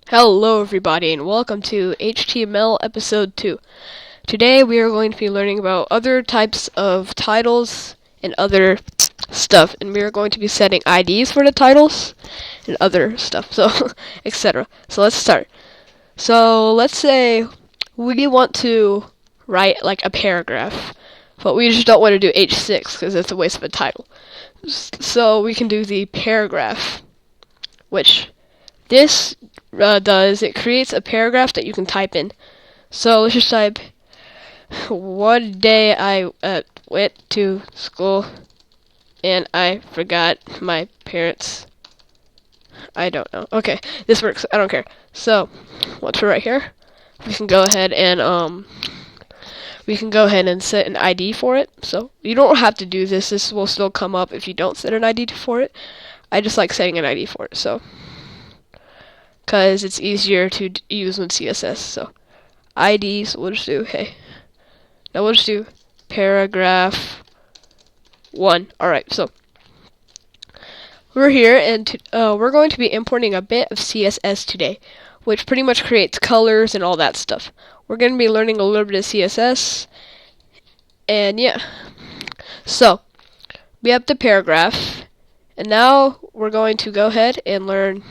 Hello everybody and welcome to HTML episode 2. Today we are going to be learning about other types of titles and other stuff, and we are going to be setting IDs for the titles and other stuff, so etc. So let's start. So let's say we want to write like a paragraph, but we just don't want to do H6 because it's a waste of a title. So we can do the paragraph, which this it creates a paragraph that you can type in. So let's just type, one day I went to school and I forgot my parents. I don't know. Okay, this works. I don't care. So once we're right here, we can go ahead and set an ID for it. So you don't have to do this. This will still come up if you don't set an ID for it. I just like setting an ID for it. So because it's easier to use with CSS. So IDs, we'll just do, now we'll just do paragraph 1. Alright, so we're here, and we're going to be importing a bit of CSS today, which pretty much creates colors and all that stuff. We're going to be learning a little bit of CSS, and yeah. So we have the paragraph, and now we're going to go ahead and learn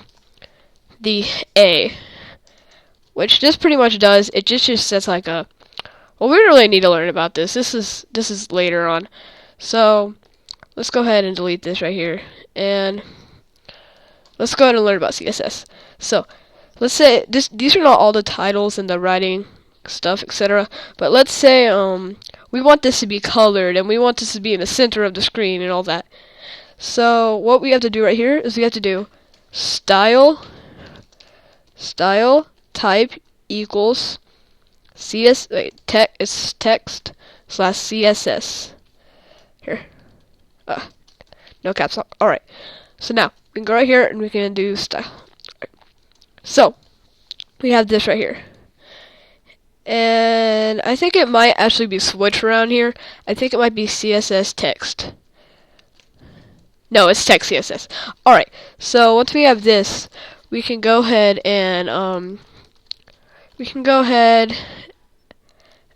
the A, which this pretty much does. It just sets like a, well, we really need to learn about this. This is later on. So let's go ahead and delete this right here, and let's go ahead and learn about CSS. So let's say these are not all the titles and the writing stuff, etc. But let's say we want this to be colored, and we want this to be in the center of the screen and all that. So what we have to do right here is we have to do style type equals text slash CSS. Here. No caps lock. Alright. So now we can go right here and we can do style. Right. So we have this right here. And I think it might actually be switched around here. I think it might be CSS text. No, it's text CSS. Alright. So once we have this, we can go ahead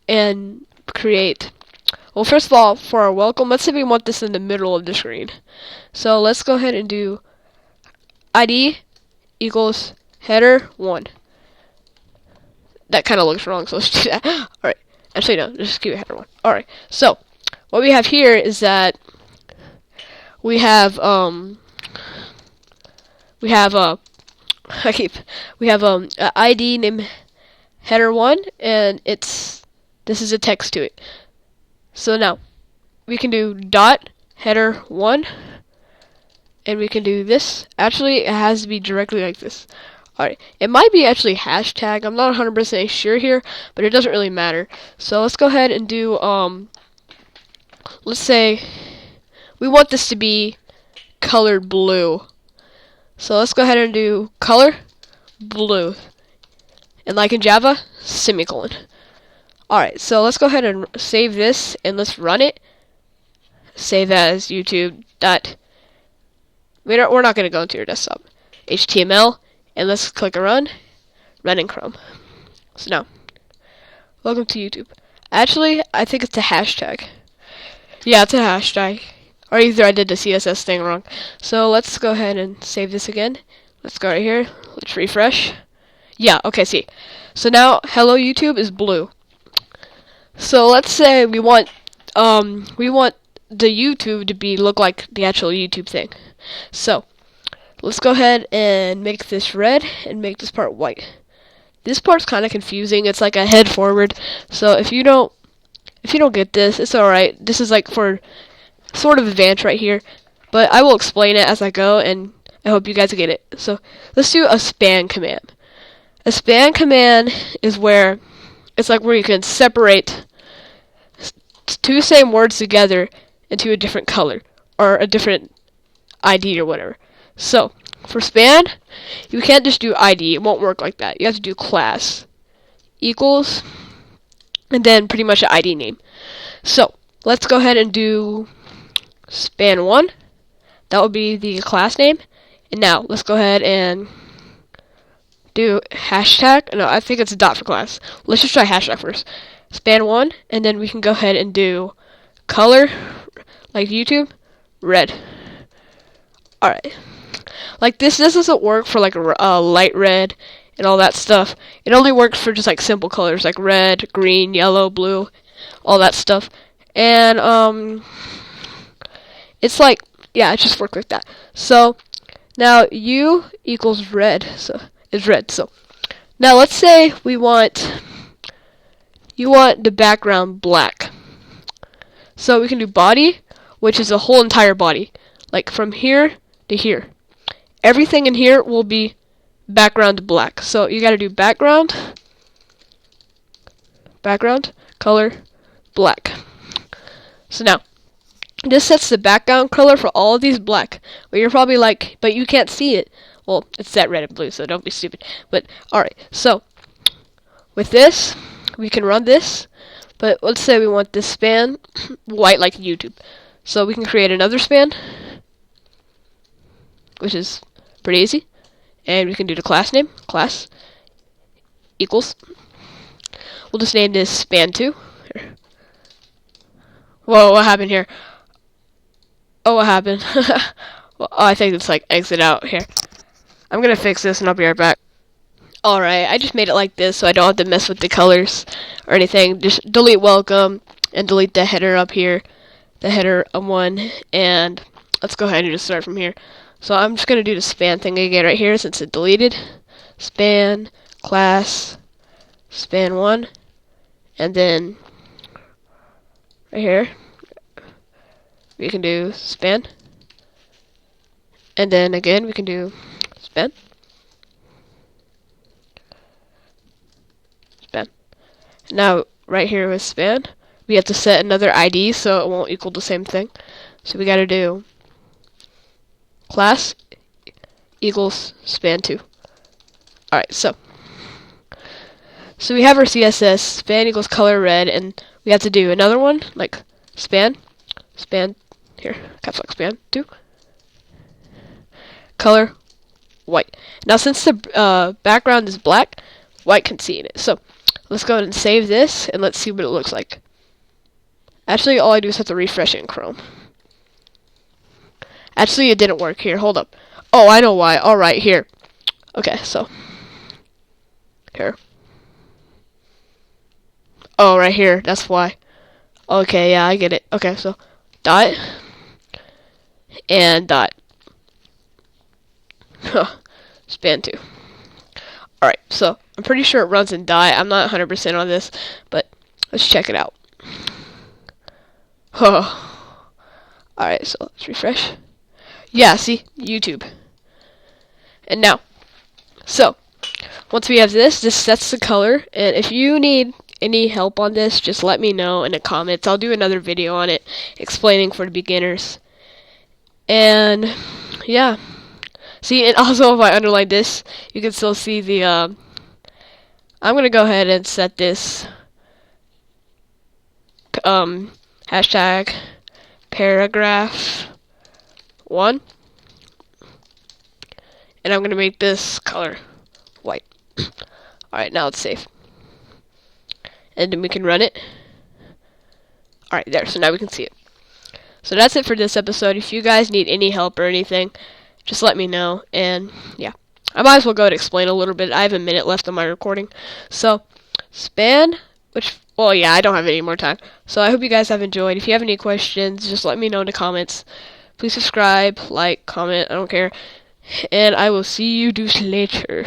and create, well, first of all, for our welcome, let's say we want this in the middle of the screen. So let's go ahead and do ID equals header 1. That kind of looks wrong, so let's do that. Alright, actually no, just keep it header 1. Alright, so what we have here is that we have ID named header 1, and this is a text to it. So now we can do dot header 1, and we can do this. Actually, it has to be directly like this. Alright, it might be actually hashtag. I'm not 100% sure here, but it doesn't really matter. So let's go ahead and do let's say we want this to be colored blue. So let's go ahead and do color blue. And like in Java, semicolon. Alright, so let's go ahead and save this and let's run it. Save as YouTube. We're not going to go into your desktop. HTML, and let's click run in Chrome. So now, welcome to YouTube. Actually, I think it's a hashtag. Yeah, it's a hashtag. Or either I did the CSS thing wrong. So let's go ahead and save this again. Let's go right here. Let's refresh. Yeah, okay, see. So now hello YouTube is blue. So let's say we want the YouTube to look like the actual YouTube thing. So let's go ahead and make this red and make this part white. This part's kind of confusing. It's like a head forward. So if you don't get this, it's alright. This is like for sort of advanced right here, but I will explain it as I go, and I hope you guys get it. So let's do a span command. A span command is where it's like where you can separate two same words together into a different color or a different ID or whatever. So for span, you can't just do ID. It won't work like that. You have to do class equals and then pretty much an ID name. So let's go ahead and do span 1. That will be the class name. And now let's go ahead and do hashtag. No, I think it's a dot for class. Let's just try hashtag first. Span 1, and then we can go ahead and do color, like YouTube, red. Alright. Like this doesn't work for like light red and all that stuff. It only works for just like simple colors like red, green, yellow, blue, all that stuff. And it's like, yeah, it just works like that. So now U equals red, so is red. So now let's say you want the background black. So we can do body, which is a whole entire body, like from here to here. Everything in here will be background black. So you gotta do background, color, black. So now, this sets the background color for all of these black. But you're probably like, but you can't see it. Well, it's set red and blue, so don't be stupid. But, alright, so, with this, we can run this. But let's say we want this span white like YouTube. So we can create another span, which is pretty easy. And we can do the class name, class equals. We'll just name this span 2. Here. Whoa, what happened here? Oh, what happened? Well, I think it's like exit out here. I'm gonna fix this and I'll be right back. Alright, I just made it like this so I don't have to mess with the colors or anything. Just delete welcome and delete the header up here. The header 1, and let's go ahead and just start from here. So I'm just gonna do the span thing again right here since it deleted. Span, class, span 1, and then right here we can do span, and then again we can do span, span. Now right here with span, we have to set another ID so it won't equal the same thing. So we gotta do class equals span 2. Alright, so we have our CSS, span equals color red, and we have to do another one, like span, here, caps lock span 2, color white. Now since the background is black, white can see in it. So let's go ahead and save this, and let's see what it looks like. Actually, all I do is have to refresh it in Chrome. Actually, it didn't work here. Hold up. Oh, I know why. Alright, here. Okay, so. Here. Oh, right here. That's why. Okay, yeah, I get it. Okay, so. Dot. And dot. Span 2. Alright, so. I'm pretty sure it runs in dot. I'm not 100% on this, but let's check it out. Alright, so let's refresh. Yeah, see? YouTube. And now, so, once we have this sets the color, and if you need any help on this, just let me know in the comments. I'll do another video on it, explaining for the beginners. And, yeah. See, and also if I underline this, you can still see the, I'm gonna go ahead and set this, hashtag paragraph 1, and I'm gonna make this color white. Alright, now it's safe, and then we can run it. Alright, there, so now we can see it. So that's it for this episode. If you guys need any help or anything, just let me know. And yeah, I might as well go and explain a little bit. I have a minute left on my recording. So span, which, well, yeah, I don't have any more time. So I hope you guys have enjoyed. If you have any questions, just let me know in the comments. Please subscribe, like, comment, I don't care. And I will see you dudes later.